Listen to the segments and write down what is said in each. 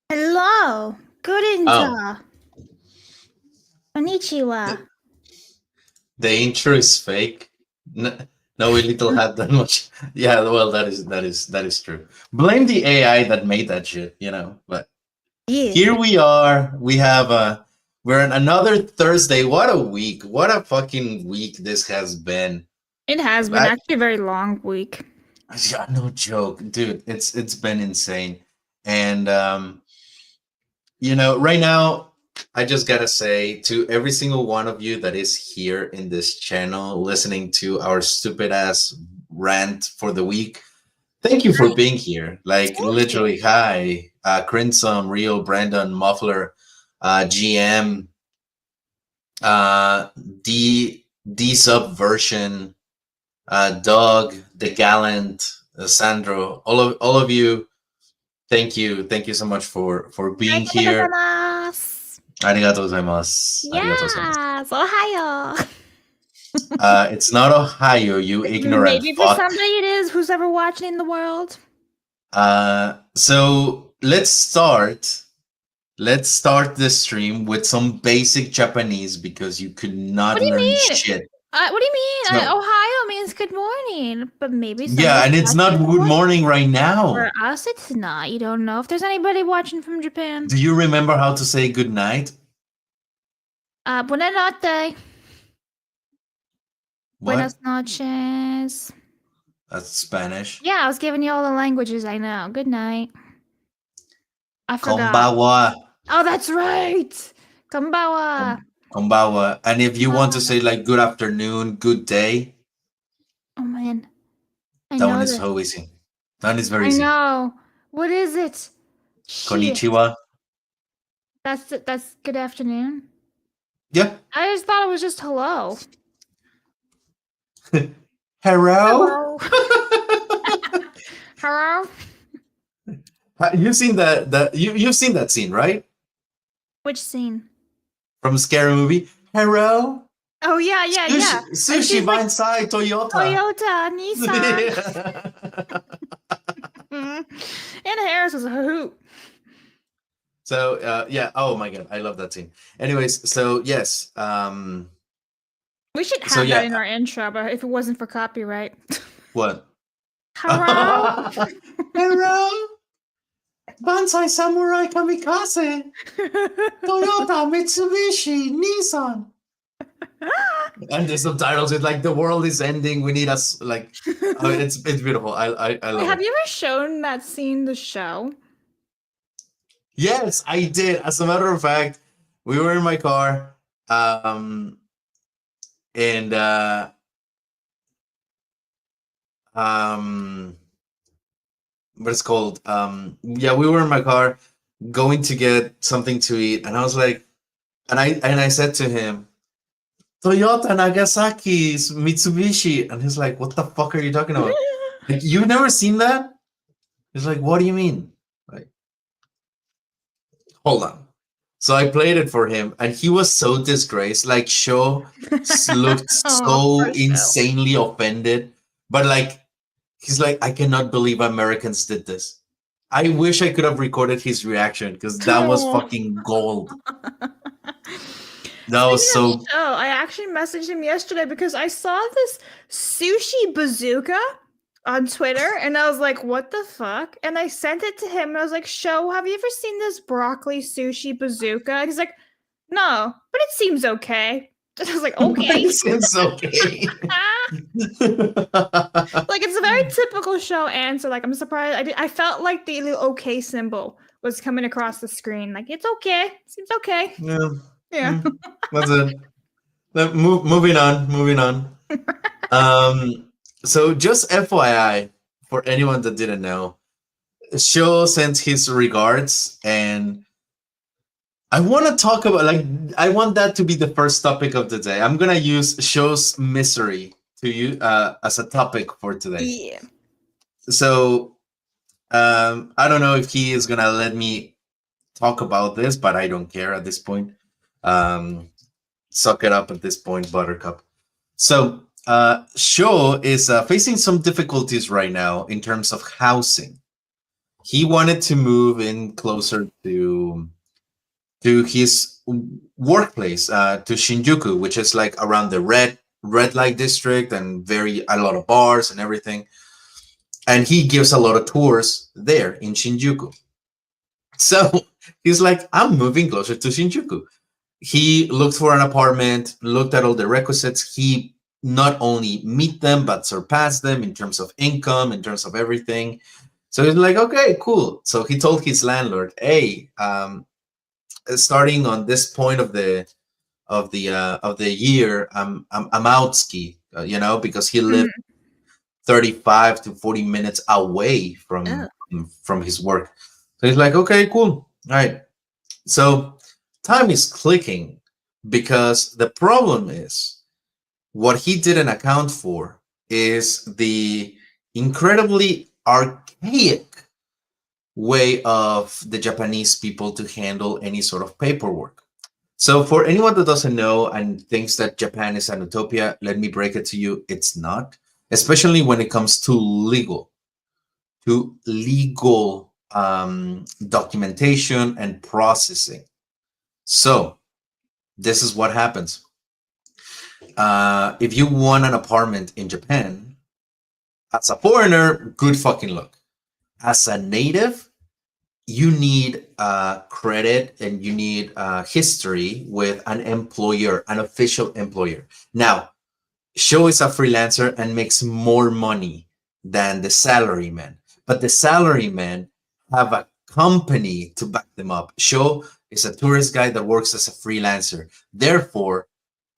Hello, good Oh. Konnichiwa. The intro is fake. No, we little had that much. Yeah, well, that is true. Blame the AI that made that shit, But Yeah. here we are. We're on another Thursday. What a week! What a fucking week this has been. It has been actually a very long week. Yeah, no joke, dude. It's been insane, and right now, I just gotta say to every single one of you that is here in this channel listening to our stupid ass rant for the week, thank you for being here. Like literally, hi, Crimson, Real, Brandon, Muffler, GM, D Subversion, Doug, The Gallant, Sandro, all of you. Thank you so much for being here. Arigatou gozaimasu. Yes, Ohio. It's not Ohio, you ignorant Maybe for fuck. somebody it is, who's ever watching in the world. So let's start the stream with some basic Japanese because you could not learn shit. What do you mean? Ohio means good morning, but maybe yeah, and it's not good morning right now. For us, it's not. You don't know if there's anybody watching from Japan. Do you remember how to say good night? Buenas noches. What? Buenas noches. That's Spanish. Yeah, I was giving you all the languages I know. Good night. I forgot. Konbawa. Oh, that's right. Konbawa. Konbawa. And if you want to say like good afternoon, good day. Oh man. That one is so easy. That one is very easy. I know. What is it? Konnichiwa. That's good afternoon. Yeah. I just thought it was just hello. Hello. Hello. You've seen you've seen that scene, right? Which scene? From Scary Movie. Hello. Oh yeah. Sushi Bansai Toyota. Nissan. Anna Harris was a hoot. So yeah. Oh my god, I love that scene. Anyways, so yes. We should have that in our intro, but if it wasn't for copyright. What? Hello. Hello. Bansai Samurai Kamikaze. Toyota, Mitsubishi, Nissan. And the subtitles is like the world is ending. We need us like it's beautiful. I love it. Have you ever shown that scene the show? Yes, I did. As a matter of fact, we were in my car, and what it's called? Yeah, we were in my car going to get something to eat, and I was like, and I said to him, Toyota, Nagasaki, Mitsubishi, and he's like, what the fuck are you talking about? Like, you've never seen that? He's like, what do you mean? Like, hold on. So I played it for him, and he was so disgraced. Like, Sho looked so insanely offended, but like, he's like, I cannot believe Americans did this. I wish I could have recorded his reaction because that was fucking gold. That was Speaking of so. show, I actually messaged him yesterday because I saw this sushi bazooka on Twitter and I was like, what the fuck? And I sent it to him and I was like, Show, have you ever seen this broccoli sushi bazooka? And he's like, no, but it seems okay. And I was like, okay. It seems okay. Like, it's a very typical show answer. Like, I'm surprised. I felt like the little okay symbol was coming across the screen. Like, it's okay. Seems okay. Yeah. Yeah. That's it. Moving on. Moving on. So just FYI, for anyone that didn't know, Sho sends his regards, and I want to talk about, like, I want that to be the first topic of the day. I'm gonna use Sho's misery to you as a topic for today. Yeah. So I don't know if he is gonna let me talk about this, but I don't care at this point. Suck it up at this point, Buttercup. So Sho is facing some difficulties right now in terms of housing. He wanted to move in closer to his workplace, to Shinjuku, which is like around the red light district and a lot of bars and everything. And he gives a lot of tours there in Shinjuku. So he's like, I'm moving closer to Shinjuku. He looked for an apartment, looked at all the requisites. He not only meet them, but surpassed them in terms of income, in terms of everything. So he's like, okay, cool. So he told his landlord, hey, starting on this point of the year, I'm out ski, because he lived 35 to 40 minutes away from his work. So he's like, okay, cool. All right. So time is clicking, because the problem is what he didn't account for is the incredibly archaic way of the Japanese people to handle any sort of paperwork. So for anyone that doesn't know and thinks that Japan is an utopia, let me break it to you, it's not, especially when it comes to legal documentation and processing. So this is what happens. If you want an apartment in Japan, as a foreigner, good fucking luck. As a native, you need credit and you need history with an employer, an official employer. Now, Sho is a freelancer and makes more money than the salaryman, but the salarymen have a company to back them up. Sho is a tourist guide that works as a freelancer. Therefore,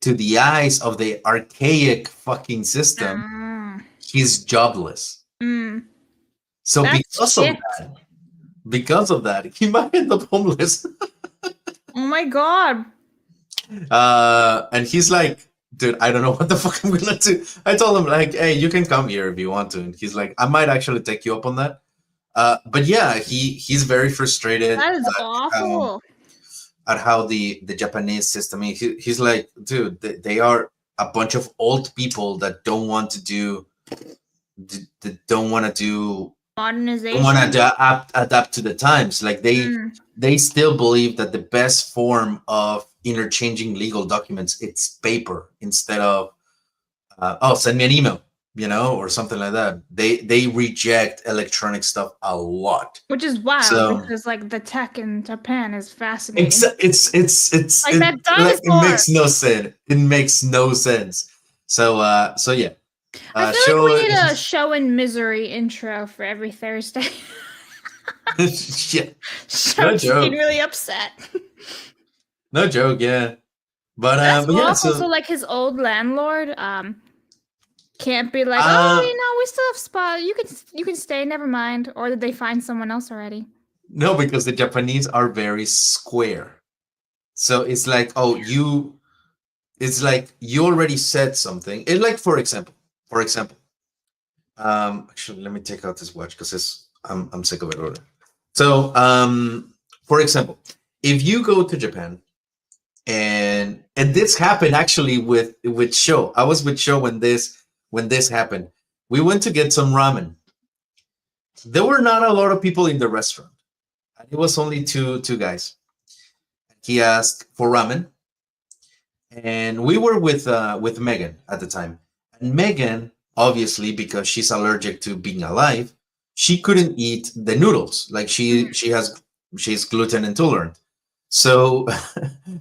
to the eyes of the archaic fucking system, he's jobless. So because of that, he might end up homeless. Oh my god. And he's like, dude, I don't know what the fuck I'm gonna do. I told him, like, hey, you can come here if you want to. And he's like, I might actually take you up on that. But yeah, he's very frustrated. That is awful. At how the Japanese system is. He's like, dude, they are a bunch of old people that don't want to do modernization, don't want to adapt to the times. Like they still believe that the best form of interchanging legal documents, it's paper instead of send me an email, or something like that. They reject electronic stuff a lot, which is wild, because like the tech in Japan is fascinating. It's like that dinosaur. It makes no sense. It makes no sense. So yeah. I feel like we need a Show in misery intro for every Thursday. Yeah. No joke. Getting really upset. No joke, yeah. But that's yeah, awful. So like his old landlord can't be like, we still have spot. You can stay. Never mind. Or did they find someone else already? No, because the Japanese are very square. So it's like, it's like you already said something. It's like, for example, actually, let me take out this watch because I'm sick of it already. So, for example, if you go to Japan, and this happened actually with Sho. I was with Sho when this happened. We went to get some ramen. There were not a lot of people in the restaurant. It was only two guys. He asked for ramen. and we were with Megan at the time. And Megan, obviously, because she's allergic to being alive, she couldn't eat the noodles. Like Mhm. she's gluten intolerant. So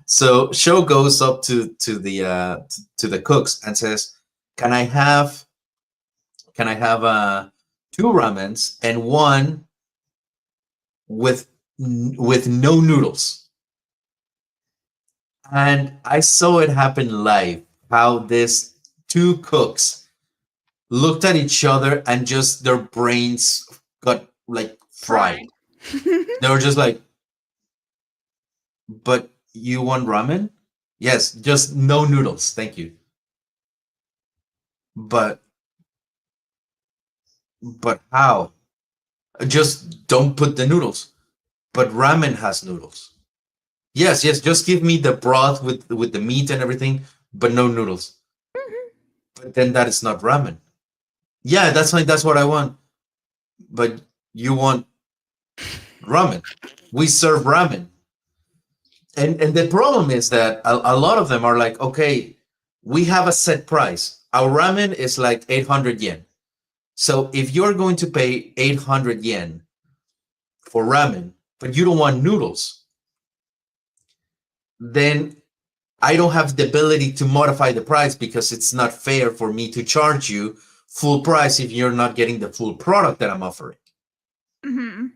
so Show goes up to the cooks and says, "Can I have two ramens and one with with no noodles?" And I saw it happen live. How these two cooks looked at each other and just their brains got like fried. Fried. They were just like, "But you want ramen?" "Yes, just no noodles, thank you." But how? Just don't put the noodles. But ramen has noodles. Yes, yes, just give me the broth with the meat and everything, but no noodles. But then that is not ramen. Yeah, that's fine. That's what I want. But you want ramen. We serve ramen. And the problem is that a lot of them are like, okay, we have a set price. Our ramen is like 800 yen. So if you're going to pay 800 yen for ramen, but you don't want noodles, then I don't have the ability to modify the price because it's not fair for me to charge you full price if you're not getting the full product that I'm offering. Mhm.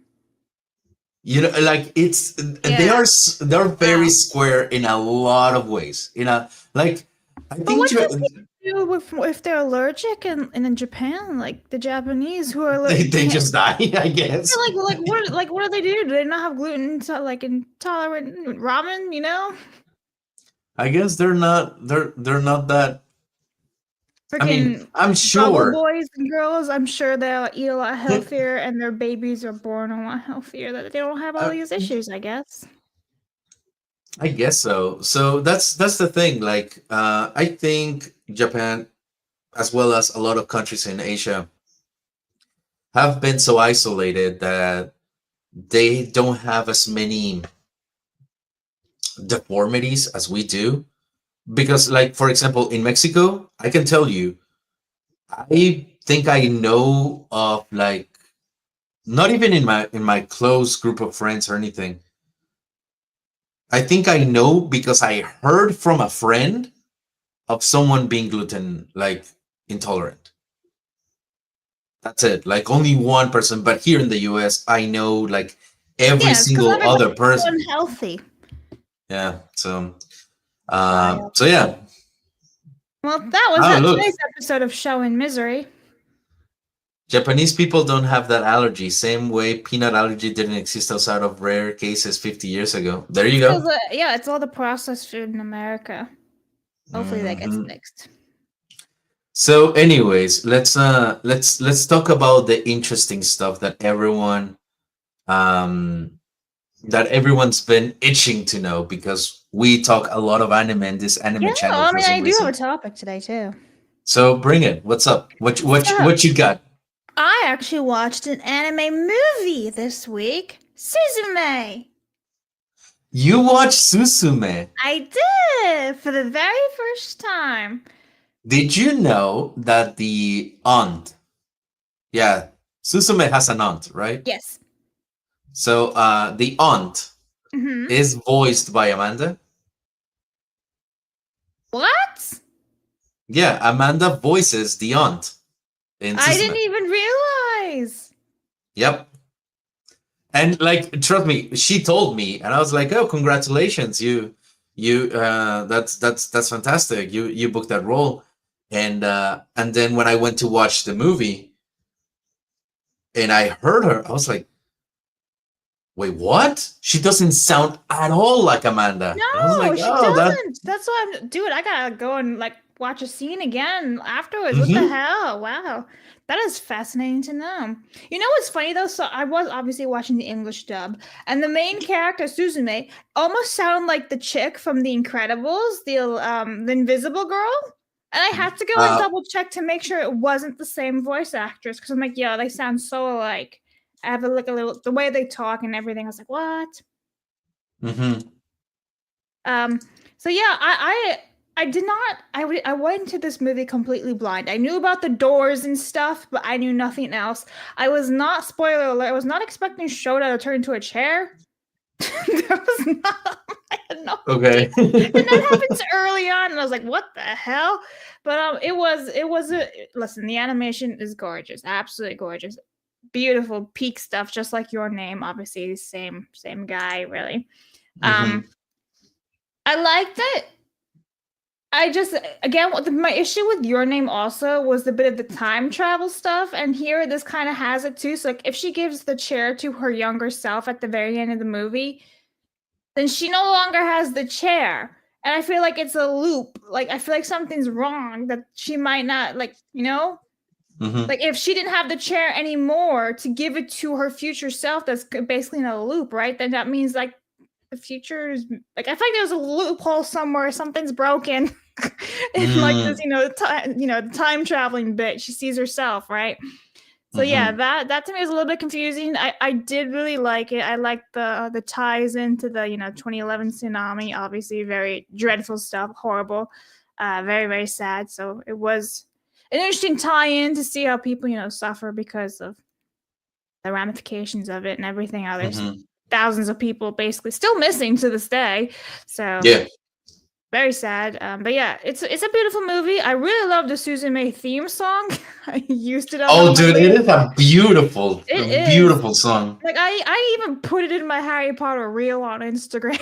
You know, like it's Yeah. they're very Wow. square in a lot of ways. You know, like I But think what do people do with, if they're allergic and in Japan, like the Japanese who are they can't, just die, I guess. what do they do? Do they not have gluten like intolerant ramen? You know, I guess they're not that. I mean, freaking I'm bubble sure. boys and girls. I'm sure they'll eat a lot healthier, and their babies are born a lot healthier. That they don't have all I, these issues. I guess. I guess so. So that's the thing. Like, I think Japan, as well as a lot of countries in Asia, have been so isolated that they don't have as many deformities as we do. Because, like, for example, in Mexico, I can tell you, I think I know of like not even in my close group of friends or anything. I think I know because I heard from a friend of someone being gluten like intolerant. That's it. Like only one person, but here in the US, I know like every Yeah, it's because single everybody's other so person. unhealthy. Yeah. Wild. So yeah. Well, that was Oh it. look, Today's episode of Show in Misery. Japanese people don't have that allergy. Same way peanut allergy didn't exist outside of rare cases 50 years ago. There you It's go. because, yeah, it's all the processed food in America. Hopefully that gets Hmm. fixed. So, anyways, let's talk about the interesting stuff um that everyone's been itching to know because we talk a lot of anime and this Yeah, anime channel I for mean, some I do have a reason. topic today too. So bring it. What's up? So, What you got? I actually watched an anime movie this week, Suzume. You watch Susume. I did for the very first time. Did you know that the aunt, yeah, Susume has an aunt, right? Yes. So the aunt Hmm. is voiced by Amanda. What? Yeah, Amanda voices the aunt in I didn't Susume. even realize. Yep. And like trust me, she told me and I was like, "Oh, congratulations. That's fantastic. You booked that role." And then when I went to watch the movie and I heard her, I was like, "Wait, what? She doesn't sound at all like Amanda." And I was like, No, she "Oh, that doesn't. That's why dude, I gotta go and like watch a scene again afterwards. What the mhm. hell? Wow. That is fascinating to know. You know what's funny though? So I was obviously watching the English dub, and the main character, Suzume, almost sounded like the chick from The Incredibles, the Invisible Girl. And I had to go and Uh double check to make sure it wasn't the same voice actress because I'm like, yeah, they sound so alike. I have to look a little the way they talk and everything. I was like, what? mhm. Um, so yeah, I did not. I went into this movie completely blind. I knew about the doors and stuff, but I knew nothing else. I was not, spoiler alert, I was not expecting Shota to turn into a chair. That was not. I had no idea. Okay. And that happens early on, and I was like, "What the hell?" But it was a listen. The animation is gorgeous, absolutely gorgeous, beautiful peak stuff, just like Your Name. Obviously, same guy, really. Hmm. I liked it. I just again my issue with Your Name also was the bit of the time travel stuff, and here this kind of has it too. So like if she gives the chair to her younger self at the very end of the movie, then she no longer has the chair. And I feel like it's a loop. Like I feel like something's wrong that she might not like, Hmm. like if she didn't have the chair anymore to give it to her future self that's basically in a loop, right? Then that means like the future is like I feel like there's a loophole somewhere, something's broken. In like this, Mm. the time traveling bit. She sees herself, right? So yeah, Hmm. that to me is a little bit confusing. I did really like it. I like the ties into the 2011 tsunami. Obviously, very dreadful stuff, horrible, very very sad. So it was an interesting tie-in to see how people suffer because of the ramifications of it and everything. Others Hmm. thousands of people basically still missing to this day. So Yeah. very sad. But yeah, it's a beautiful movie. I really love the Suzume theme song. I used it on one Oh, of my dude, it reels. is a It is. beautiful song. Like I even put it in my Harry Potter reel on Instagram.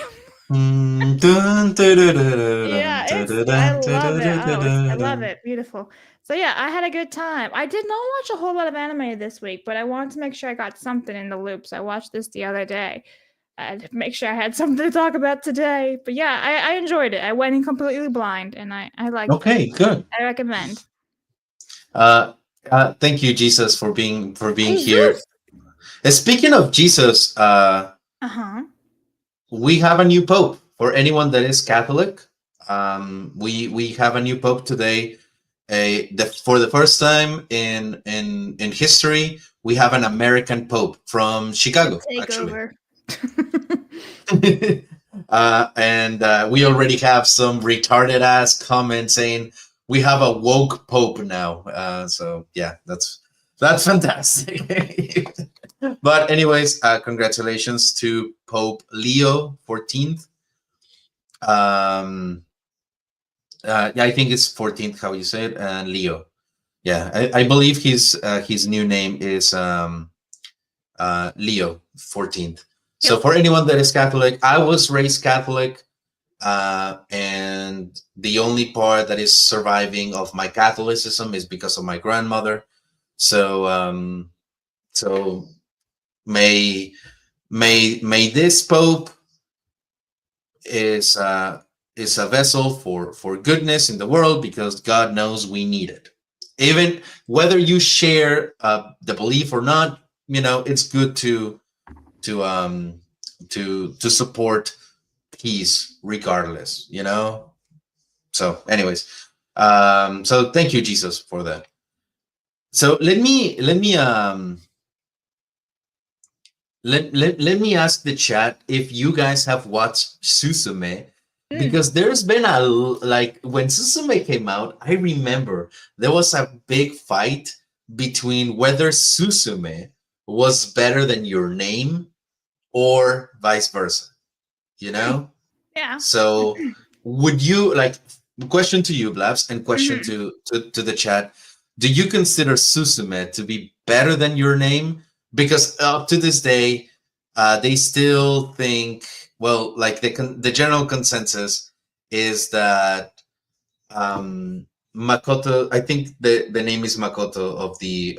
Mm, dun, dun, dun, dun, Yeah, dun, it's dun, I dun, love it. dun, Oh, I dun, love dun. it. Beautiful. So yeah, I had a good time. I did not watch a whole lot of anime this week, but I wanted to make sure I got something in the loops. I watched this the other day. To make sure I had something to talk about today. But yeah, I enjoyed it. I went in completely blind and I liked it. Okay, good. I recommend. Uh, Thank you, Jesus, for being here. Jesus. Speaking of Jesus, Uh-huh. we have a new pope. For anyone that is Catholic, we have a new pope today. For the first time in history, we have an American pope from The Chicago, actually. takeover. And we already have some retarded ass comments saying we have a woke pope now. So yeah, that's fantastic. But anyways, congratulations to Pope Leo 14th. Yeah, I think it's 14th how you say it, and Leo. Yeah, I believe his new name is Leo 14th. So Yep. for anyone that is Catholic, I was raised Catholic, and the only part that is surviving of my Catholicism is because of my grandmother. So so may may this Pope is is a vessel for goodness in the world, because God knows we need it. Even whether you share the belief or not, it's good to to support peace regardless. So, anyways, so thank you, Jesus, for that. So let me ask the chat if you guys have watched Suzume, Mm. because there's been like when Suzume came out, I remember there was a big fight between whether Suzume was better than Your Name or vice versa, you Mm. know? Yeah. So would you like, question to you, Blabs, and question Mhm. to the chat, do you consider Susume to be better than Your Name? Because up to this day, they still think, well, like the general consensus is that Makoto, I think the name is Makoto of the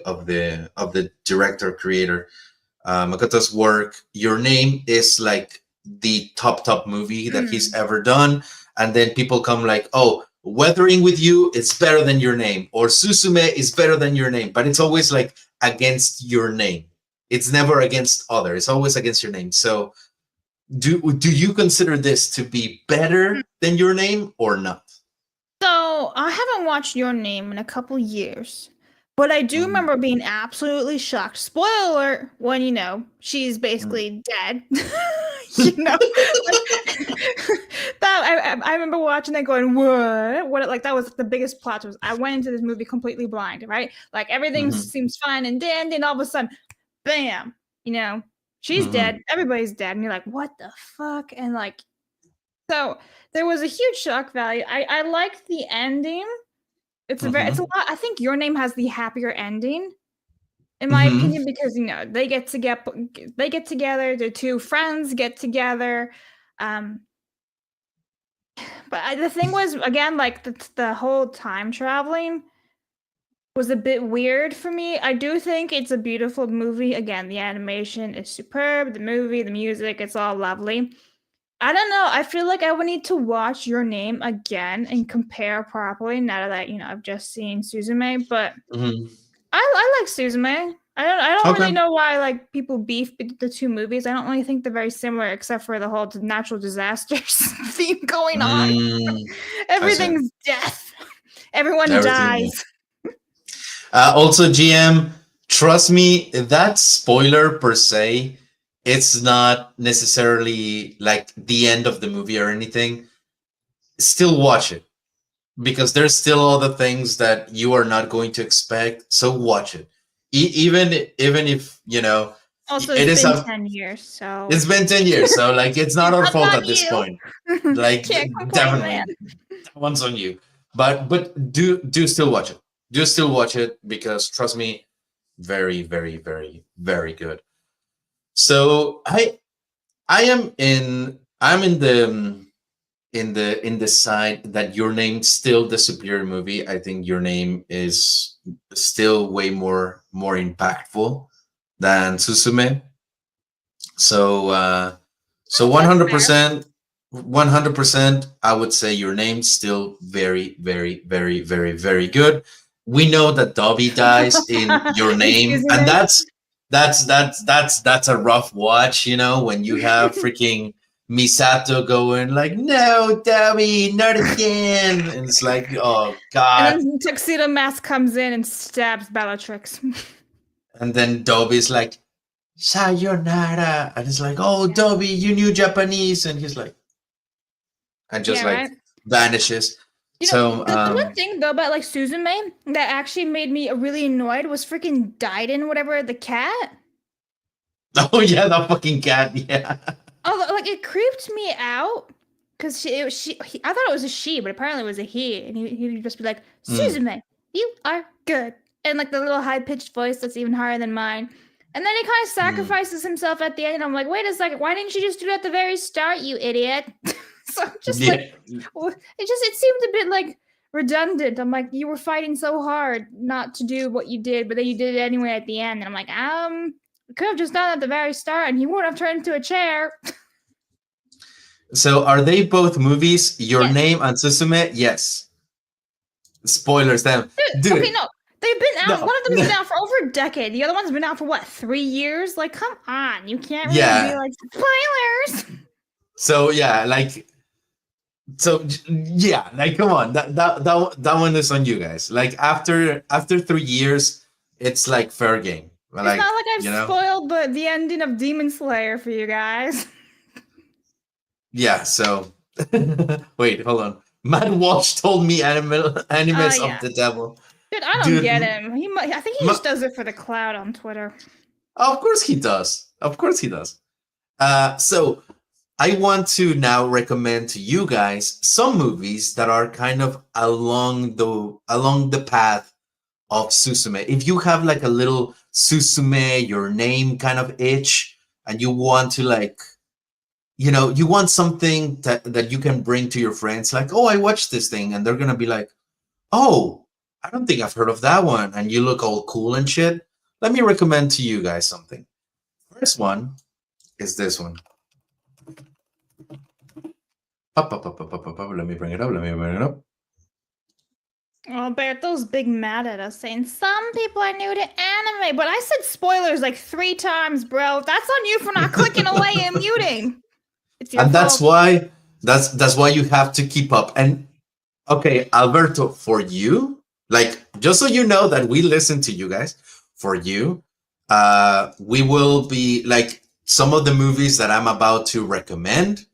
director creator, Makoto's work, Your Name is like the top movie that he's Mm. ever done. And then people come like, oh, Weathering with You is better than Your Name, or Susume is better than Your Name. But it's always like against Your Name. It's never against other. It's always against Your Name. So do you consider this to be better than Your Name or not? So I haven't watched Your Name in a couple years, but I do Mhm. remember being absolutely shocked. Spoiler alert, when she's Mhm. basically dead. you know, that I remember watching that going, what, like that was the biggest plot twist. I went into this movie completely blind, right? Like everything Mhm, seems fine and dandy, and all of a sudden, bam, you know, she's mhm, dead, everybody's dead, and you're like, what the fuck? And like, so there was a huge shock value. I liked the ending. It's a mhm, lot. I think Your Name has the happier ending, in my mhm, opinion, because they get together, the two friends get together. Um, but the thing was, again, like the whole time traveling was a bit weird for me. I do think it's a beautiful movie. Again, the animation is superb. The movie, the music, it's all lovely. I don't know. I feel like I would need to watch Your Name again and compare properly now that I've just seen Suzume. But mhm. I like Suzume. I don't really Okay. know why like people beef the two movies. I don't really think they're very similar except for the whole natural disasters theme going on. Mm, I see. Everything's death. Everyone Everything. Yeah. dies. Also, GM, trust me, that spoiler per se, it's not necessarily like the end of the movie or anything. Still watch it because there's still other things that you are not going to expect. So watch it, even if Also, it it's is been a. 10 years, so It's been 10 years, so like it's not our that's fault on at this you. point. Like Can't complain, man. definitely, that one's on you. But do still watch it. Do still watch it because trust me, very very very very good. So I am in I'm in the side that Your Name's still the superior movie. I think Your Name is still way more impactful than Susume. So so Oh, that's fair. 100%, I would say Your Name's still very very very very very good. We know that Dobby dies in Your Name, Excuse and me. that's a rough watch, when you have freaking Misato going like, "No, Dobby, not again," and it's like, oh And god. then Tuxedo Mask comes in and stabs Bellatrix. And then Dobby's like, "Sayonara," and it's like, "Oh, Yeah. Dobby, you knew Japanese," and he's like, and just Yeah, like right? vanishes. So The one thing though about like Suzume that actually made me really annoyed was freaking Daiden, whatever, the cat. oh yeah, the fucking cat, yeah. Oh, like it creeped me out because I thought it was a she, but apparently it was a he, and he'd just be like, Mm, "Suzume, you are good," and like the little high pitched voice that's even higher than mine. And then he kind of mm, sacrifices himself at the end, and I'm like, "Wait a second, why didn't you just do it at the very start, you idiot?" So I'm just like, yeah. it seemed a bit like redundant. I'm like, you were fighting so hard not to do what you did, but then you did it anyway at the end, and I'm like, could have just done it at the very start, and he wouldn't have turned into a chair. So are they both movies? Your Yes. Name and Susume? Yes. Spoilers, them, Okay, dude. no. They've been out. No. One of them's been out for over a decade. The other one's been out for what, 3 years? Like, come on. You can't really be Yeah. like spoilers. So yeah, like yeah, like come on, that one is on you guys. Like after 3 years, it's like fair game. It's Like not like I've spoiled the ending of Demon Slayer for you guys. yeah. So wait, hold on. Matt Walsh told me animes of Yeah. the devil, Dude, I don't dude. get him. I think he just does it for the clout on Twitter. Of course he does. Of course he does. So I want to now recommend to you guys some movies that are kind of along the path of Susume. If you have like a little Susume, Your Name kind of itch, and you want to like, you want something that you can bring to your friends, like, oh, I watched this thing, and they're gonna be like, oh, I don't think I've heard of that one, and you look all cool and shit. Let me recommend to you guys something. First one is this one. Let me bring it up. Let me bring it up. Oh, Berto's big mad at us saying some people are new to anime, but I said spoilers like 3 times, bro. That's on you for not clicking away and muting. It's your And that's fault. why that's why you have to keep up. And okay, Alberto, for you, like just so you know that we listen to you guys, for you, we will be like some of the movies that I'm about to recommend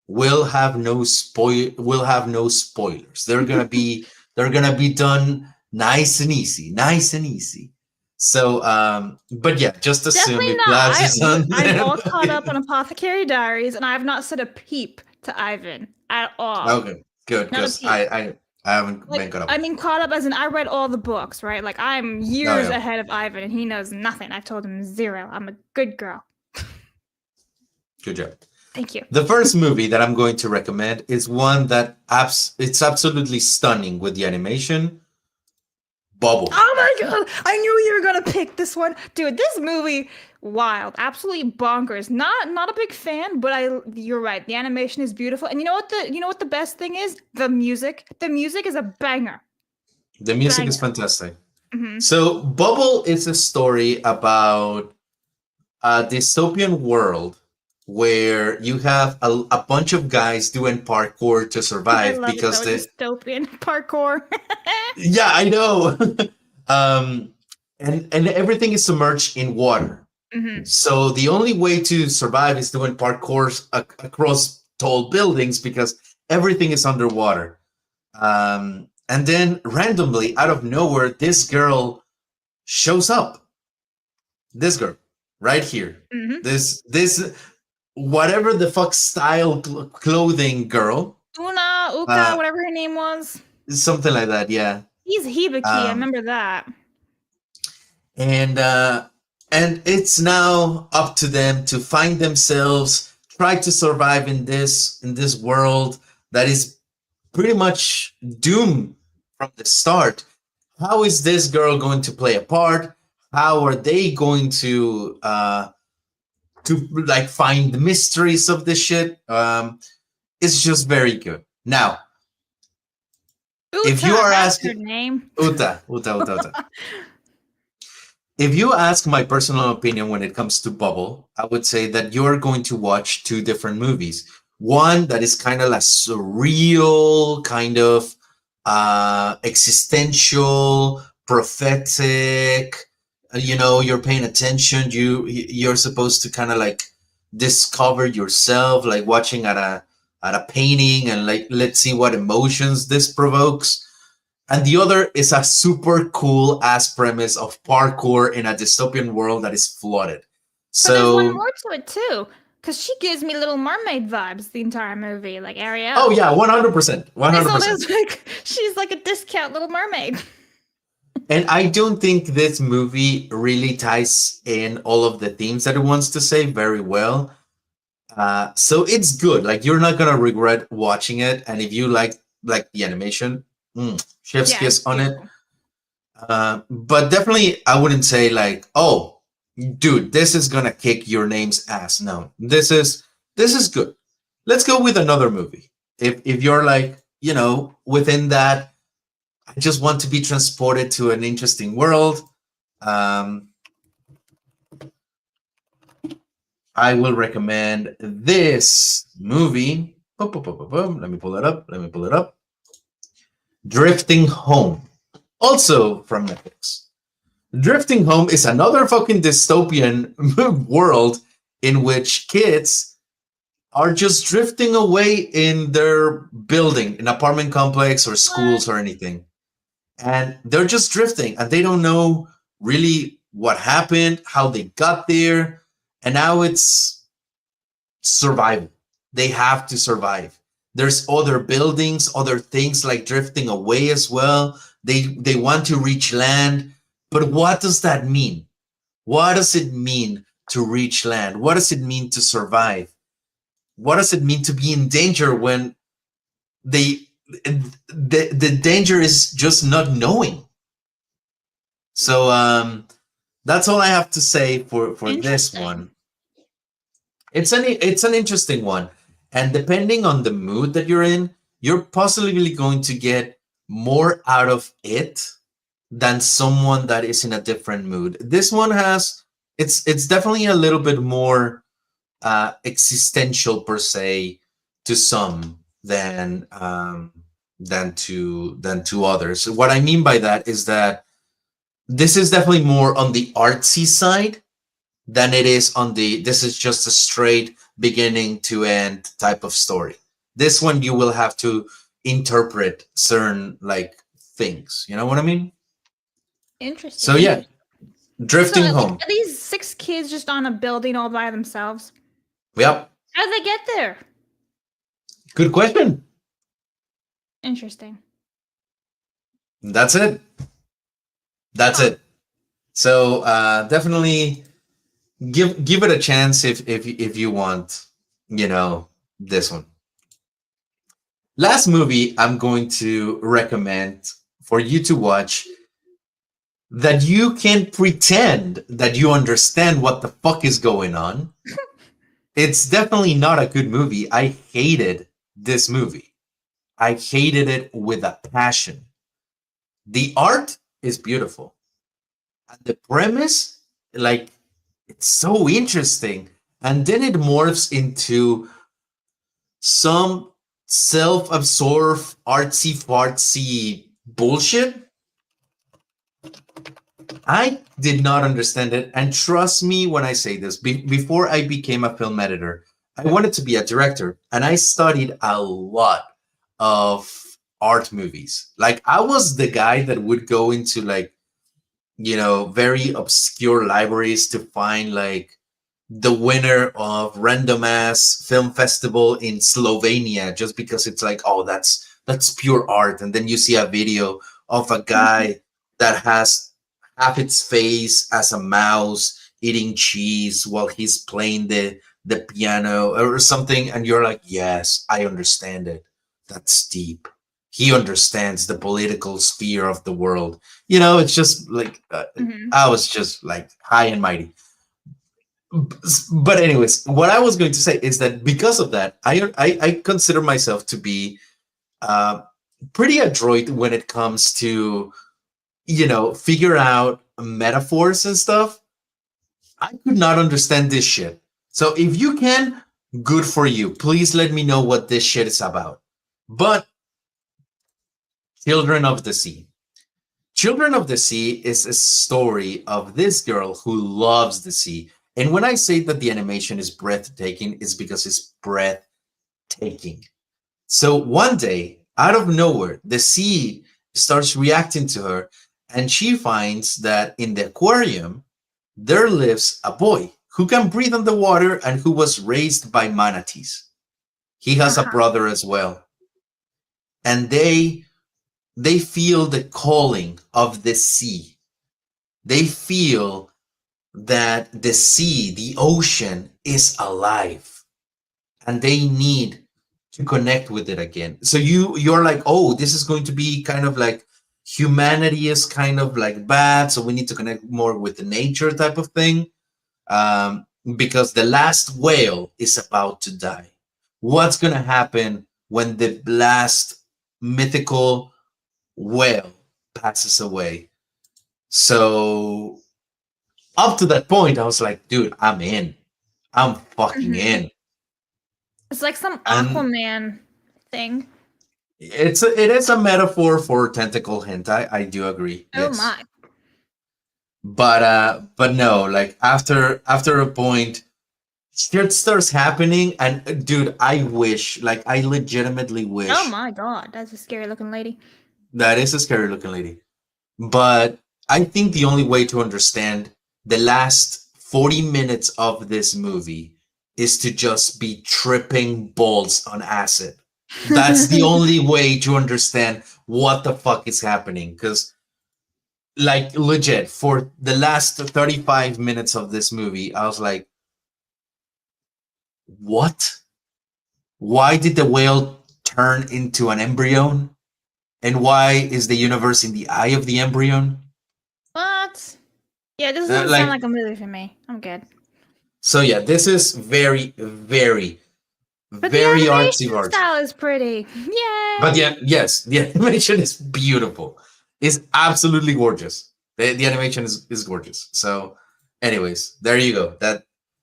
will have no spoilers. They're gonna be done nice and easy, nice and easy. So but yeah, just assume Definitely it not. glasses on I'm all them. caught up on Apothecary Diaries, and I have not said a peep to Ivan at all. Okay, good, Not a because peep. I haven't been Like, caught up. I mean, caught up as in I read all the books, right? Like, I'm Oh years yeah, ahead of Ivan, and he knows nothing. I told him zero. I'm a good girl. good job. Thank you. The first movie that I'm going to recommend is one that it's absolutely stunning with the animation. Bubble. Oh my god! I knew you were gonna pick this one, dude. This movie, wild, absolutely bonkers. Not a big fan, but you're right. The animation is beautiful, and you know what the best thing is? The music. The music is a banger. The music is Banger. fantastic. Hmm. So Bubble is a story about a dystopian world where you have a bunch of guys doing parkour to I survive love it because though. they Dystopian parkour. yeah, I know. um and everything is submerged in water. Hmm. So the only way to survive is doing parkour across tall buildings because everything is underwater. And then randomly out of nowhere this girl shows up. This girl right here. Hmm. This whatever the fuck style clothing girl, Uka, uh whatever her name was. something like that, yeah. He's Hibiki. I um remember that. and it's now up to them to find themselves, try to survive in this world that is pretty much doomed from the start. How is this girl going to play a part? How are they going to like find the mysteries of this shit? It's just very good. Now, if you Uta, are that's her asking name. Uta. If you ask my personal opinion when it comes to Bubble, I would say that you're going to watch two different movies. One that is kind of like surreal, kind of existential, prophetic. You're paying attention. You're supposed to kind of like discover yourself, like watching at a painting and like let's see what emotions this provokes. And the other is a super cool ass premise of parkour in a dystopian world that is flooded. But there's one So, more to it too, because she gives me Little Mermaid vibes the entire movie, like oh Ariel. yeah, 100%, So 100%. there's like she's like a discount Little Mermaid. And I don't think this movie really ties in all of the themes that it wants to say very well. So it's good. Like you're not gonna regret watching it. And if you like the animation, chef's Yeah, it's kiss on it. beautiful. But definitely, I wouldn't say like, oh, dude, this is gonna kick your name's ass. No, this is good. Let's go with another movie. If you're like, within that, I just want to be transported to an interesting world. Um, I will recommend this movie. Boom, boom, boom, boom, boom. Let me pull it up. Let me pull it up. Drifting Home, also from Netflix. Drifting Home is another fucking dystopian world in which kids are just drifting away in their building, an apartment complex or schools or anything. And they're just drifting and they don't know really what happened, how they got there. And now it's survival. They have to survive. There's other buildings, other things like drifting away as well. They want to reach land, but what does that mean? What does it mean to reach land? What does it mean to survive? What does it mean to be in danger when the danger is just not knowing? So that's all I have to say for this Interesting. one. It's an interesting one, and depending on the mood that you're in, you're possibly going to get more out of it than someone that is in a different mood. This one has it's definitely a little bit more existential per se to some than to others. What I mean by that is that this is definitely more on the artsy side, than it is on the this is just a straight beginning to end type of story. This one you will have to interpret certain like things. You know what I mean? So Interesting. yeah, drifting home. Are these 6 kids just on a building all by themselves? Yep. How did they get there? Good question. Interesting. That's it. That's it. So definitely give it a chance if you want, you know, this one. Last movie I'm going to recommend for you to watch that you can pretend that you understand what the fuck is going on. It's definitely not a good movie. I hated this movie. I hated it with a passion. The art is beautiful. And the premise, like, it's so interesting. And then it morphs into some self-absorbed artsy fartsy bullshit. I did not understand it, and trust me when I say this. Before I became a film editor, I wanted to be a director, and I studied a lot of art movies. Like I was the guy that would go into like, you know, very obscure libraries to find like the winner of random ass film festival in Slovenia just because it's like, oh, that's pure art. And then you see a video of a guy that has half its face as a mouse eating cheese while he's playing the piano or something, and you're like, yes, I understand it. That's deep. He understands the political sphere of the world. You know, it's just like I was just like high and mighty. But anyways, what I was going to say is that because of that, I consider myself to be uh, pretty adroit when it comes to, you know, figure out metaphors and stuff. I could not understand this shit. So if you can, good for you. Please let me know what this shit is about. But Children of the Sea. Children of the Sea is a story of this girl who loves the sea. And when I say that the animation is breathtaking, it's because it's breathtaking. So one day, out of nowhere, the sea starts reacting to her, and she finds that in the aquarium, there lives a boy who can breathe underwater and who was raised by manatees. He has a brother as well. And they feel the calling of the sea. They feel that the sea, the ocean, is alive, and they need to connect with it again. So you're like, oh, this is going to be kind of like humanity is kind of like bad, so we need to connect more with the nature type of thing, because the last whale is about to die. What's going to happen when the last mythical whale passes away? So up to that point, I was like, dude, I'm in. I'm fucking in. It's like some And Aquaman thing. it is a metaphor for tentacle hentai. I do agree. Oh Yes. my. But no, like after a point, shit starts happening, and dude, I wish, like I legitimately Oh wish my god, that's a scary looking lady. that is a scary looking lady. But I think the only way to understand the last 40 minutes of this movie is to just be tripping balls on acid. That's the only way to understand what the fuck is happening. Because, like, legit, for the last 35 minutes of this movie, I was like, what? Why did the whale turn into an embryo? And why is the universe in the eye of the embryo? What? Yeah, this doesn't sound Like, like a movie for me. I'm good. so yeah, this is very, very, But the very artsy animation artsy. style is pretty. But Yay! yeah, yes, the animation is beautiful. It's absolutely gorgeous. The animation is gorgeous. So, anyways, there you go.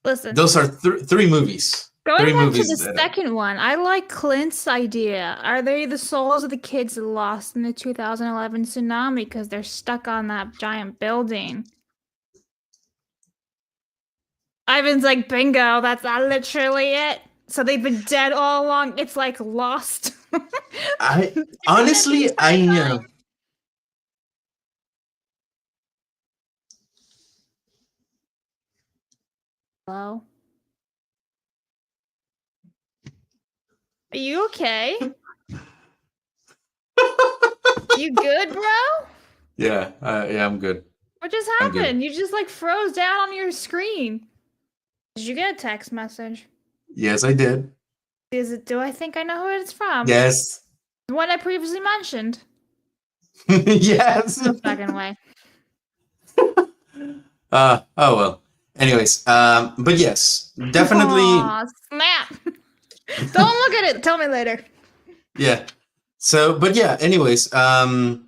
Listen, Those are three movies. going Three back to movies. the second one, I like Clint's idea. Are they the souls of the kids lost in the 2011 tsunami because they're stuck on that giant building? Ivan's like, bingo, that's literally it. So they've been dead all along. It's like Lost. I They've been dead the honestly, entire time. Hello? Are you okay? You good, bro? yeah, I'm good. What just I'm good. happened? You just like froze down on your screen. Did you get a text message? Yes, I did. Is it? Do I think I know who it's from? Yes. The one I previously mentioned. Yes. No fucking way. Oh well. Anyways, but yes, definitely. Aw, snap. Don't look at it. Tell me later. Yeah. So, but yeah. Anyways, I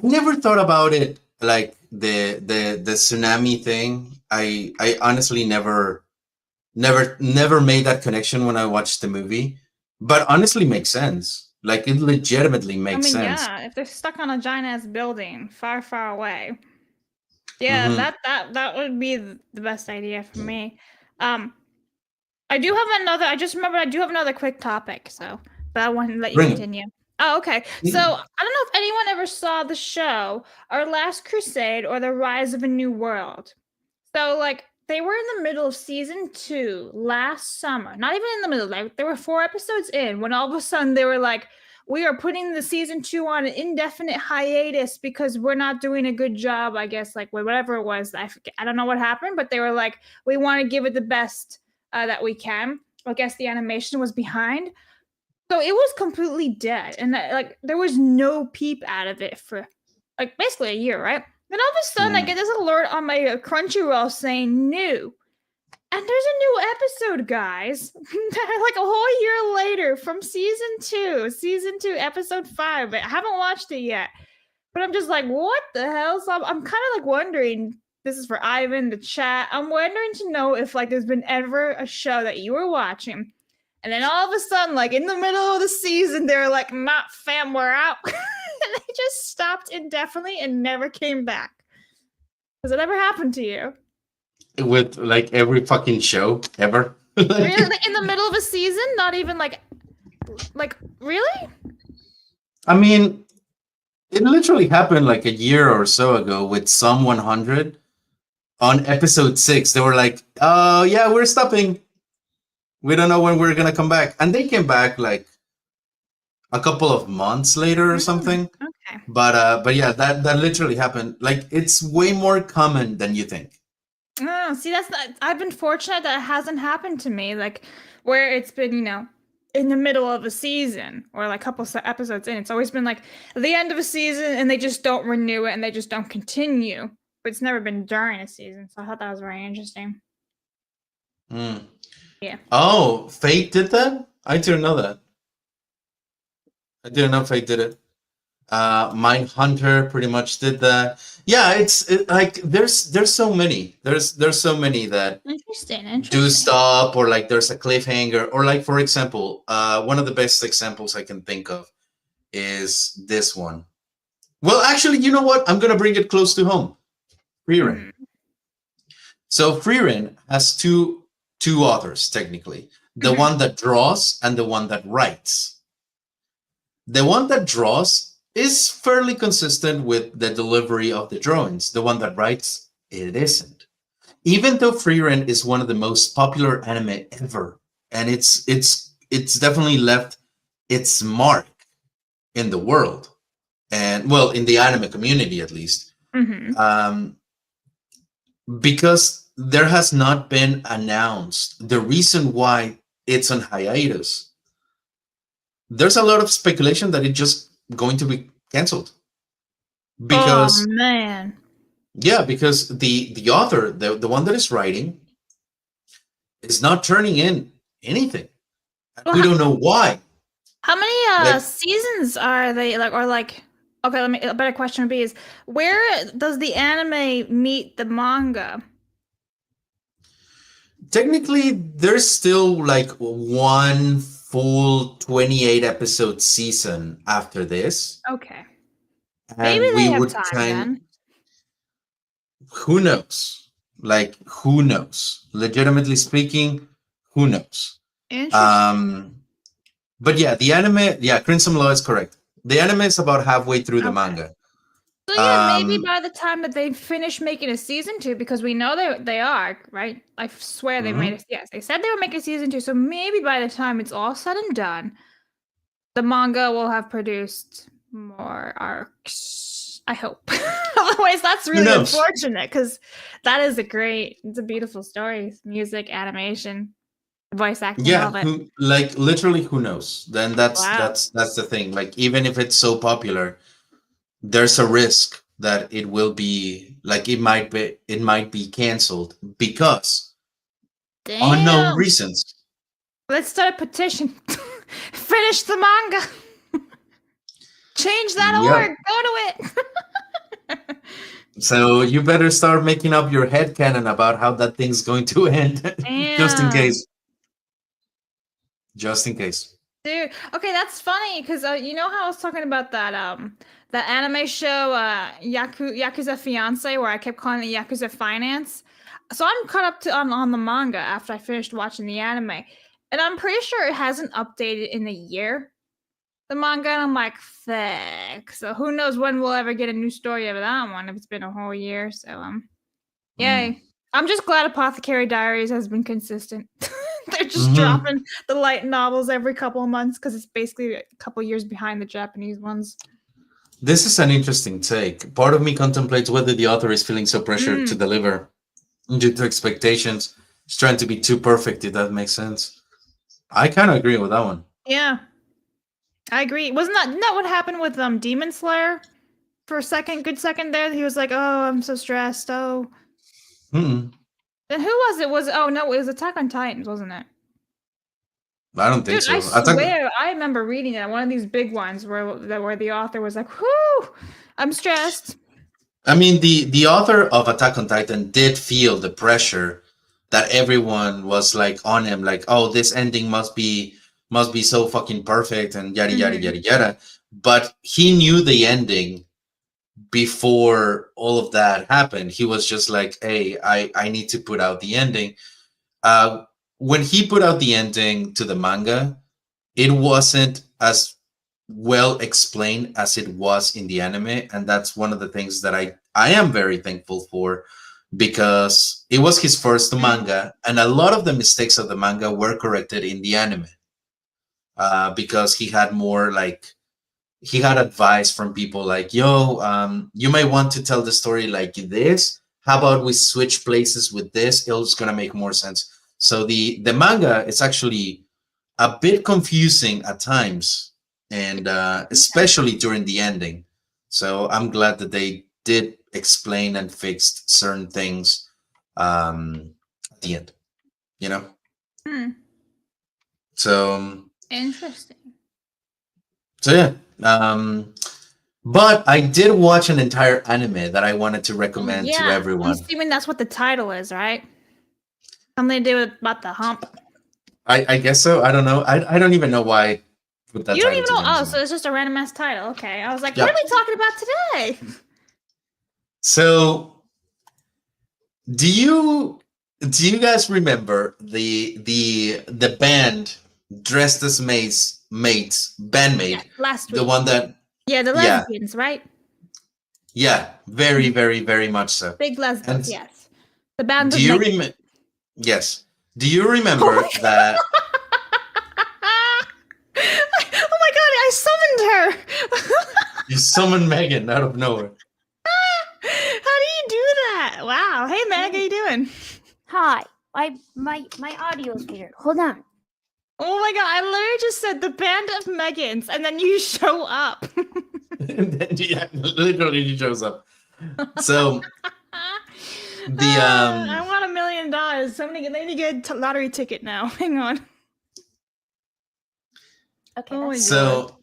never thought about it like the tsunami thing. I honestly never made that connection when I watched the movie. But honestly, makes sense. Like it legitimately I makes mean, sense. yeah, if they're stuck on a giant ass building far, far away, yeah, Hmm. that would be the best idea for me. Um, I do have another. I just remembered I do have another quick topic, so but I want to let you Bring it. continue. Oh, okay. So I don't know if anyone ever saw the show Our Last Crusade or The Rise of a New World. So like they were in the middle of season 2 last summer. Not even in the middle. Like there were 4 episodes in when all of a sudden they were like, "We are putting the season 2 on an indefinite hiatus because we're not doing a good job." I guess like whatever it was. I forget. I don't know what happened, but they were like, "We want to give it the best that we can." I guess the animation was behind, so it was completely dead, and like there was no peep out of it for like basically a year, right? Then all of a sudden, I Mm. get this alert on my Crunchyroll saying new, and there's a new episode, guys. Like a whole year later from season 2, episode 5. But I haven't watched it yet, but I'm just like, what the hell? So I'm kind of like wondering. This is for Ivan, the chat. I'm wondering to know if like there's been ever a show that you were watching and then all of a sudden, like in the middle of the season, they're like, not fam, we're out. And they just stopped indefinitely and never came back. Has it ever happened to you? With like every fucking show ever. Really? Like, Like in the middle of a season? Not even like really? I mean, it literally happened like a year or so ago with Some 100 on episode 6. They were like, "Oh yeah, we're stopping. We don't know when we're gonna come back," and they came back like a couple of months later or something. Okay. But yeah, that literally happened. Like it's way more common than you think. Oh, see, that's not. I've been fortunate that it hasn't happened to me. Like where it's been, in the middle of a season or like a couple episodes in. It's always been like the end of a season and they just don't renew it and they just don't continue. But it's never been during a season, so I thought that was very interesting. Mm. Yeah. Oh, Fate did that? I didn't know that. I didn't know Fate did it. Mindhunter pretty much did that. Yeah, like there's so many. There's so many that Interesting. do Interesting. stop or like there's a cliffhanger or like for example, one of the best examples I can think of is this one. Well, actually, you know what? I'm gonna bring it close to home. Frieren. Mm. So Frieren has two authors technically. The Mhm. one that draws and the one that writes. The one that draws is fairly consistent with the delivery of the drawings. The one that writes, it isn't. Even though Frieren is one of the most popular anime ever, and it's definitely left its mark in the world, and well, in the anime community at least, Mhm. because there has not been announced the reason why it's on hiatus. There's a lot of speculation that it's just going to be canceled Oh because man. yeah, because the author, the one that is writing, is not turning in anything. Well, We don't know why. how many Like seasons are they like or like okay, let me a better question would be is where does the anime meet the manga? technically, there's still like one full 28 episode season after this, Okay. Maybe and we they have would time kind. then. Who knows? Like, who knows? Legitimately speaking, who knows? Interesting. Um, but yeah, the anime, yeah, Crimson Law is correct. The anime is about halfway through the Okay. manga. So yeah, maybe Um, by the time that they finish making a season 2, because we know they are, right? I swear they made mhm. it. Yes, they said they were making season 2. So maybe by the time it's all said and done, the manga will have produced more arcs. I hope. Otherwise, that's Who really knows? unfortunate because it's a beautiful story, music, animation, voice acting, Yeah, love it. who like literally who knows? Then Wow. that's the thing. Like, even if it's so popular, there's a risk that it will be like it might be canceled because unknown Damn. reasons. Let's start a petition. Finish the manga. Change that Yep. org. Go to it. So you better start making up your head canon about how that thing's going to end, just in Damn. case. Just in case. Dude, okay, that's funny because you know how I was talking about that anime show Yakuza Fiance where I kept calling it Yakuza Finance. So I'm caught up to on the manga after I finished watching the anime, and I'm pretty sure it hasn't updated in a year. The manga, and I'm like, fuck. So who knows when we'll ever get a new story of that one if it's been a whole year. So Mm. yay. I'm just glad Apothecary Diaries has been consistent. They're just Hmm. dropping the light novels every couple of months because it's basically a couple years behind the Japanese ones. This is an interesting take. Part of me contemplates whether the author is feeling so pressured to Mm, deliver due to expectations. He's trying to be too perfect, if that makes sense. I kind of agree with that one. yeah, I agree. Wasn't that what happened with Demon Slayer for a second, good second there? He was like, "Oh, I'm so stressed." Oh, Hmm. then who was it? Oh no, it was Attack on Titans, wasn't it? I don't think Dude, I so. I think. swear I remember reading it, one of these big ones where the author was like, "Whoo, I'm stressed." I mean, the author of Attack on Titan did feel the pressure that everyone was like on him, like, oh, this ending must be so fucking perfect and yada yada Hmm. yada yada. But he knew the ending before all of that happened. He was just like, hey, I need to put out the ending. When he put out the ending to the manga, it wasn't as well explained as it was in the anime, and that's one of the things that I am very thankful for, because it was his first manga and a lot of the mistakes of the manga were corrected in the anime, because he had more like he had advice from people like, yo, you may want to tell the story like this. How about we switch places with this? It's gonna make more sense. So the manga is actually a bit confusing at times, and Okay. especially during the ending. So I'm glad that they did explain and fixed certain things at the end. You know. Hmm. So Interesting. so yeah. But I did watch an entire anime that I wanted to Oh recommend to yeah, I'm everyone. assuming that's what the title is, right? Something to do with about the hump. I guess so. I don't know. I don't even know why I put that You don't title, even to know. be honest Oh, with so you. it's just a random ass title. Okay, I was like, what are Yep. we talking about today? So do you guys remember the band dressed as mates Yeah, bandmate, last the week. one that Yeah, the yeah, lesbians, right? yeah, very Mhm. very very much so. Big lesbos, And yes. The band do of you Meg. remember? Yes. Do you Oh my remember that god! Oh my god! I summoned her. you summoned Megan out of nowhere? How do you do that? Wow. Hey Meg, how you doing? Hi. My audio is weird. Hold on. Oh my god! I literally just said the band of Megans, and then you show up. And then yeah, literally he shows up. So the I want $1 million. Somebody, they need to get a lottery ticket now. Hang on. Okay, Oh my that's god. so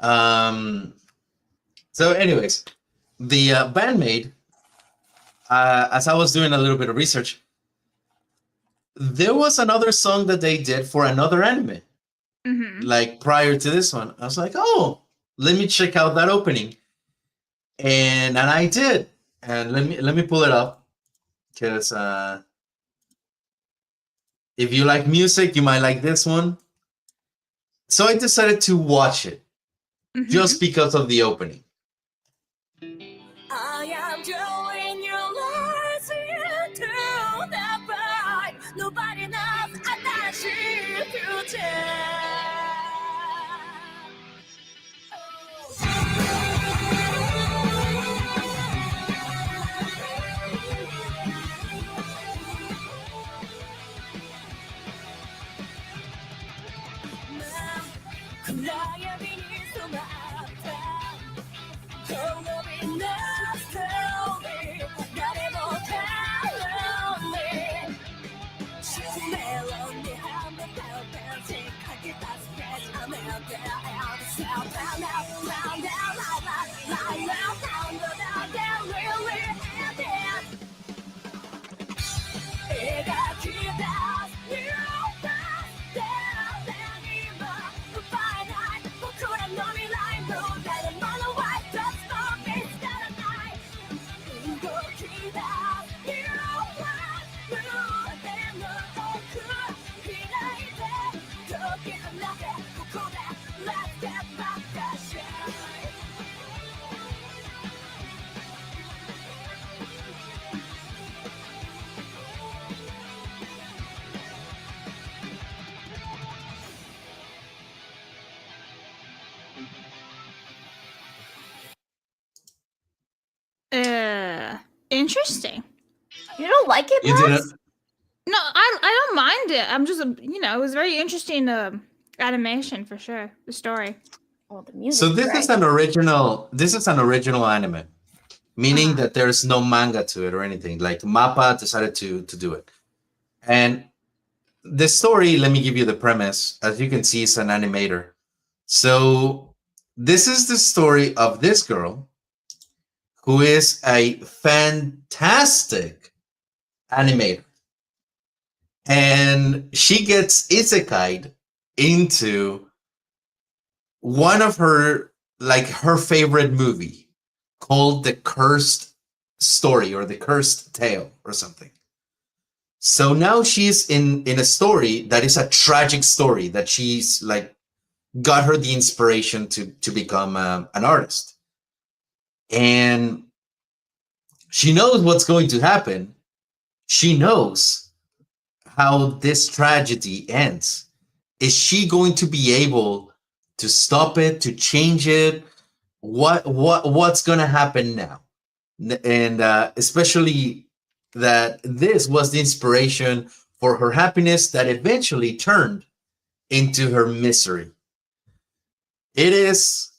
um so anyways, the bandmate, as I was doing a little bit of research, there was another song that they did for another anime, Mm-hmm. like prior to this one. I was like, oh, let me check out that opening. and I did. And let me pull it up, because if you like music, you might like this one. So I decided to watch it just because of the opening. I am doing your lies into the bright. Nobody knows I see future. Interesting. You don't like it, You Max? didn't? No, I don't mind it. I'm just, it was very interesting animation for sure. The story. Well, the music. So this is an original. This is an original anime, meaning that there's no manga to it or anything. Like Mappa decided to do it, and the story. Let me give you the premise. As you can see, it's an animator. So this is the story of this girl, who is a fantastic animator. And she gets isekai'd into one of her favorite movie called The Cursed Story or The Cursed Tale or something. So now she's in a story that is a tragic story that she's like got her the inspiration to become an artist. And she knows what's going to happen. She knows how this tragedy ends. Is she going to be able to stop it, to change it? What's going to happen now? And especially that this was the inspiration for her happiness that eventually turned into her misery. It is,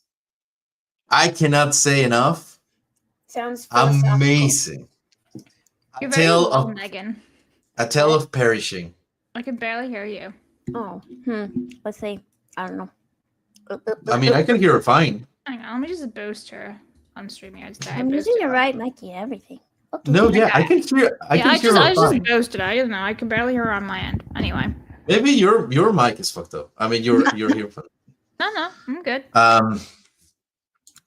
I cannot say enough, Sounds amazing. You're A very tale low, of Megan. a tale of perishing. I can barely hear you. Oh, let's see. I don't know. I mean, I can hear her fine. Hang on, let me just boost her on StreamYard today. I'm using the right mic and everything. Okay. No, yeah, I can hear. I can hear her I fine. just boosted. I don't know. I can barely hear her on my end. Anyway. Maybe your mic is fucked up. I mean, your earphone. No, I'm good.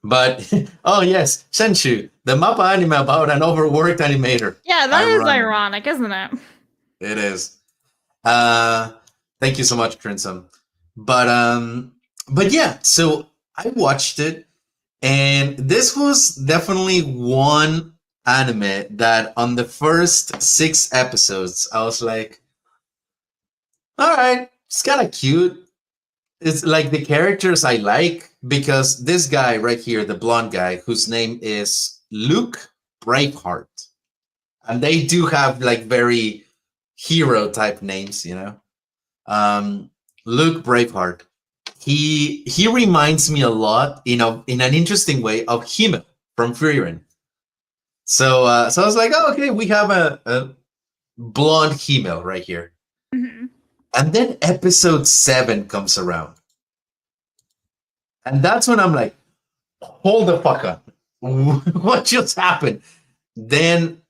But oh yes, Senshu, the Mappa anime about an overworked animator. Yeah, that is ironic, isn't it? It is. Thank you so much, Crimson. But yeah, so I watched it, and this was definitely one anime that on the first 6 episodes, I was like, all right, it's kind of cute. It's like the characters I like, because this guy right here, the blonde guy, whose name is Luke Braveheart, and they do have like very hero type names, you know. Luke Braveheart. He reminds me a lot, you know, in an interesting way, of Himmel from Frieren. So I was like, oh, okay, we have a blonde Himmel right here. Mm-hmm. And then episode 7 comes around. And that's when I'm like, hold the fuck up. What just happened? Then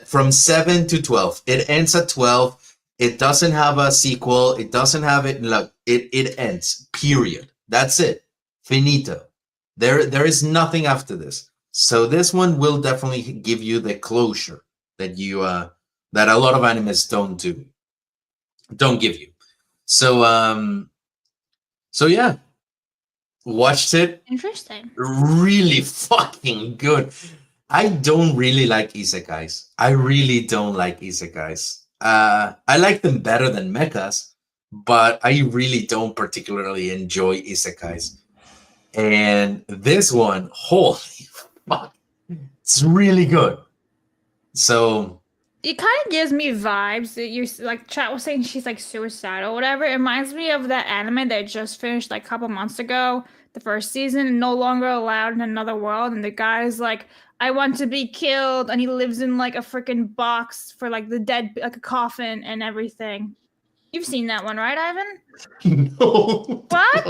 from 7 to 12, it ends at 12. It doesn't have a sequel. It doesn't have it. Look, it ends. Period. That's it. Finito. There is nothing after this. So this one will definitely give you the closure that you that a lot of animes don't give you. So yeah, watched it. Interesting. Really fucking good. I don't really like isekais. I really don't like isekais. I like them better than mechas, but I really don't particularly enjoy isekais. And this one, holy fuck, it's really good. So It kind of gives me vibes that you're like chat was saying she's like suicidal or whatever. It reminds me of that anime that just finished like a couple months ago, the first season, No Longer Allowed in Another World, and the guy's like, I want to be killed, and he lives in like a freaking box for like the dead, like a coffin and everything. You've seen that one, right, Ivan? no. What?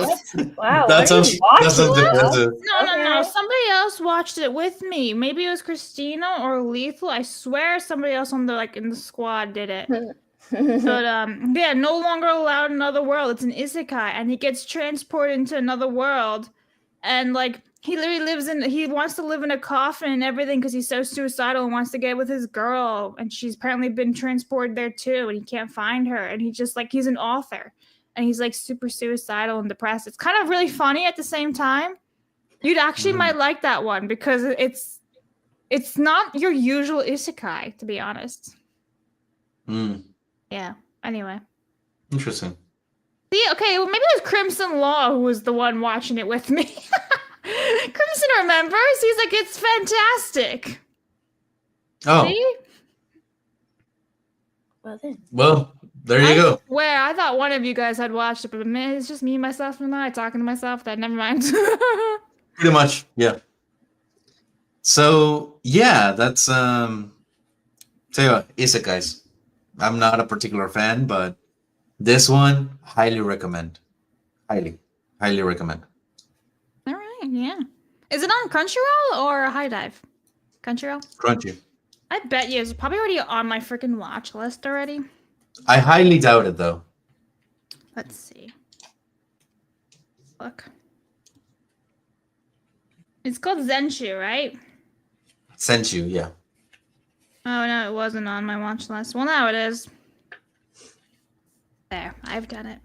Wow. That what are sounds you watching? depressive. No. Somebody else watched it with me. Maybe it was Christina or Lethal. I swear somebody else on the like in the squad did it. But yeah, No Longer Allowed in Another World. It's an isekai, and he gets transported into another world, and like he literally he wants to live in a coffin and everything because he's so suicidal and wants to get with his girl, and she's apparently been transported there too, and he can't find her, and he just like he's an author, and he's like super suicidal and depressed. It's kind of really funny at the same time. You'd actually might like that one because it's not your usual isekai, to be honest. Yeah. Anyway. Interesting. See, okay, well, maybe it was Crimson Law who was the one watching it with me. Crimson remembers. He's like, it's fantastic. Oh, See? Well then. well, there you go. Where I thought one of you guys had watched it, but man, it's just me, myself, and I talking to myself. That never mind. Pretty much, yeah. So yeah, that's tell you what, isekais. I'm not a particular fan, but this one highly recommend. Highly recommend. All right, yeah. Is it on Crunchyroll or High Dive? Crunchyroll? Crunchy. I bet you it's probably already on my freaking watch list already. I highly doubt it though. Let's see. Look. It's called Zenshu, right? Sent you, yeah. Oh no, it wasn't on my watch list. Well, now it is. There, I've done it.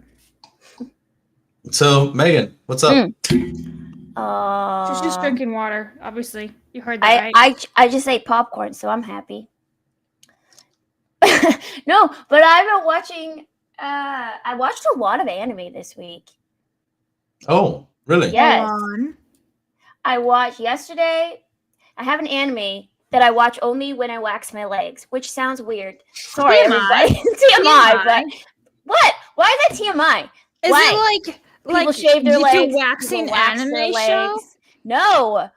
So Megan, what's up? She's just drinking water. Obviously, you heard that, right? I just ate popcorn, so I'm happy. No, but I've been watching. I watched a lot of anime this week. Oh, really? Yes. Hold on. I watched yesterday. I have an anime that I watch only when I wax my legs, which sounds weird. Sorry, TMI. everybody. TMI, but what? Why is that TMI? Is Why? it People like shave their legs. YouTube waxing people wax their anime show? legs. No,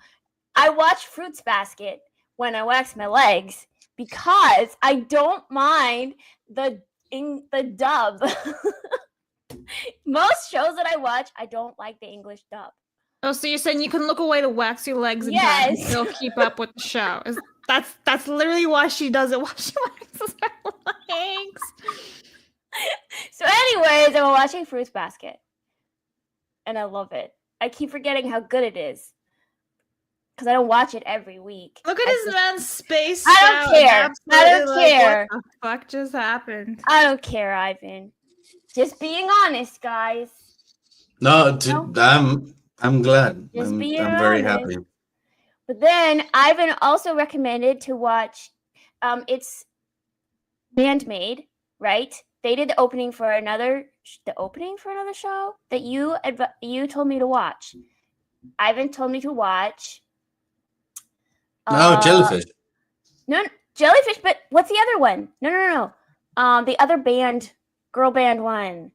I watch Fruits Basket when I wax my legs because I don't mind the dub. Most shows that I watch, I don't like the English dub. Oh, so you're saying you can look away to wax your legs and Yes. still keep up with the show? That's literally why she does it. Why she waxes her legs. So, anyways, I'm watching Fruits Basket, and I love it. I keep forgetting how good it is because I don't watch it every week. Look at this man's space. I don't care. I don't care. What the fuck just happened? I don't care, Ivan. Just being honest, guys. No, I'm glad. Just I'm being very honest. happy. But then Ivan also recommended to watch. It's Handmade, right? They did the opening for another show that you told me to watch. Ivan told me to watch. No, Jellyfish. No, Jellyfish. But what's the other one? No. The other girl band one.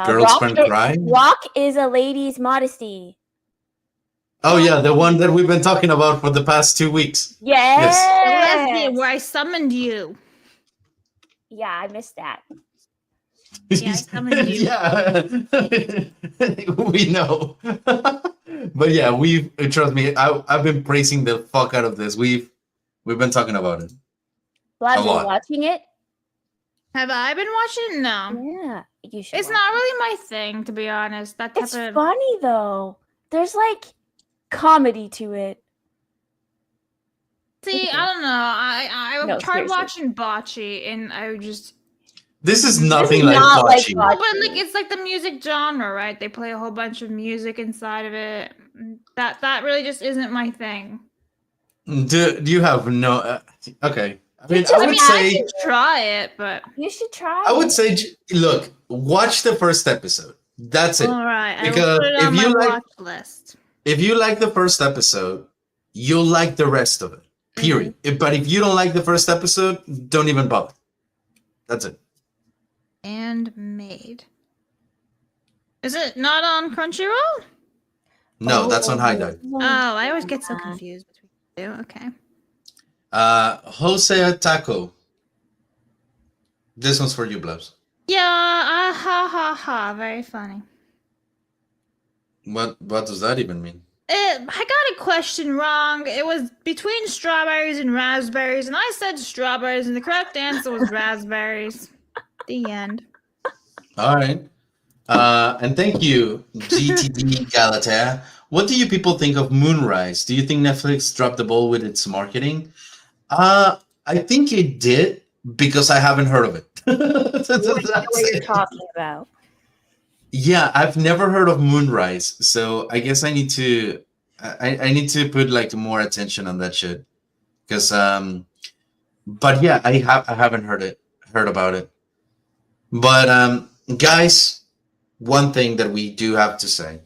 Girls Can Cry? Rock is a lady's modesty. Oh yeah, the one that we've been talking about for the past 2 weeks. Yes. Leslie, where I summoned you. Yeah, I missed that. Yeah, I summoned you. Yeah, we know. But yeah, trust me. I've been praising the fuck out of this. We've been talking about it. Well, I've A been lot. watching it. Have I been watching it? No. Yeah, you should. It's watch not really my thing, to be honest. That type It's of funny though. There's like comedy to it. See, I don't know. I No, tried seriously. watching Bocce, and I just This is This nothing is like not like Bocce. Bocce. no, but like it's like the music genre, right? They play a whole bunch of music inside of it. That really just isn't my thing. Do you have no? Okay. I mean, just- I I would mean, say, I can try it, but You should try. I would it. say, look, watch the first episode. That's it. all right, I will Because put it if on my you like, watch list. if you like the first episode, you'll like the rest of it. Period. But if you don't like the first episode, don't even bother. That's it. And made. Is it not on Crunchyroll? No, that's on High Dive. Oh, I always get so confused between the two. Okay. Jose Taco. This one's for you, Blubs. Yeah, ha ha ha. Very funny. What does that even mean? I got a question wrong. It was between strawberries and raspberries, and I said strawberries, and the correct answer was raspberries. The end. All right. And thank you, GTD Galatea. What do you people think of Moonrise? Do you think Netflix dropped the ball with its marketing? I think it did because I haven't heard of it. What That's you're it. talking about? Yeah, I've never heard of Moonrise, so I guess I need to I need to put like more attention on that shit. Because but yeah, I haven't heard about it. But guys, one thing that we do have to say.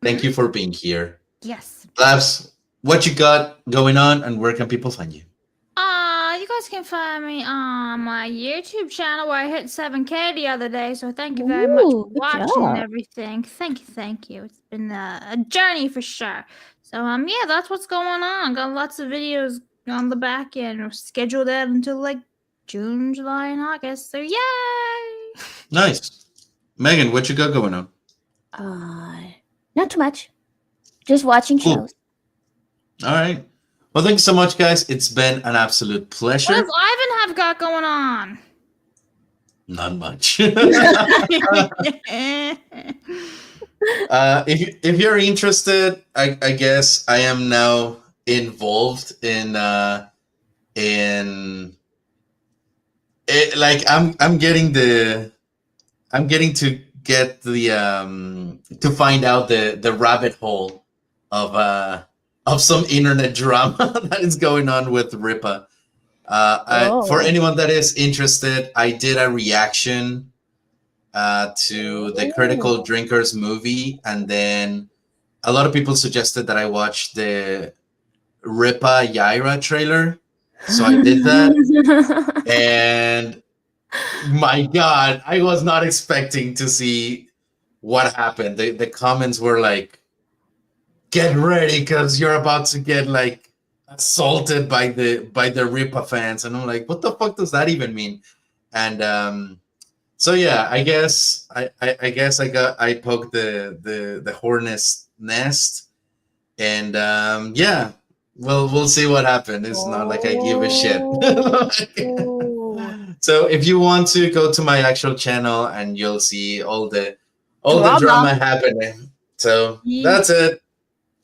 Thank you for being here. Yes. Labs, what you got going on and where can people find you? You guys can find me on my YouTube channel where I hit 7K the other day. So thank you very much for Ooh, good watching job. and everything. Thank you. It's been a journey for sure. So yeah, that's what's going on. Got lots of videos on the back end. We're scheduled that until like June, July, and August. So yay! Nice. Megan, what you got going on? Not too much. Just watching Cool. shows. All right. Well, thank you so much, guys. It's been an absolute pleasure. What does Ivan have got going on? Not much. Eh. If you're interested, I guess I am now involved in it, like I'm getting to get the to find out the rabbit hole of some internet drama that is going on with Ripa. For anyone that is interested, I did a reaction to the Critical Drinkers movie, and then a lot of people suggested that I watch the Ripa Yaira trailer. So I did that, and my God, I was not expecting to see what happened. The comments were like, "Get ready, because you're about to get like assaulted by the Ripa fans," and I'm like, "What the fuck does that even mean?" And so yeah, I guess I poked the hornet's nest, and yeah. Well, we'll see what happened. It's not like I give a shit. So if you want to go to my actual channel, and you'll see all the drama happening. So that's it.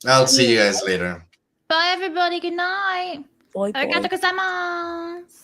I'll see you guys later. Bye, everybody. Good night. Boy, boy. Arigatou gozaimasu.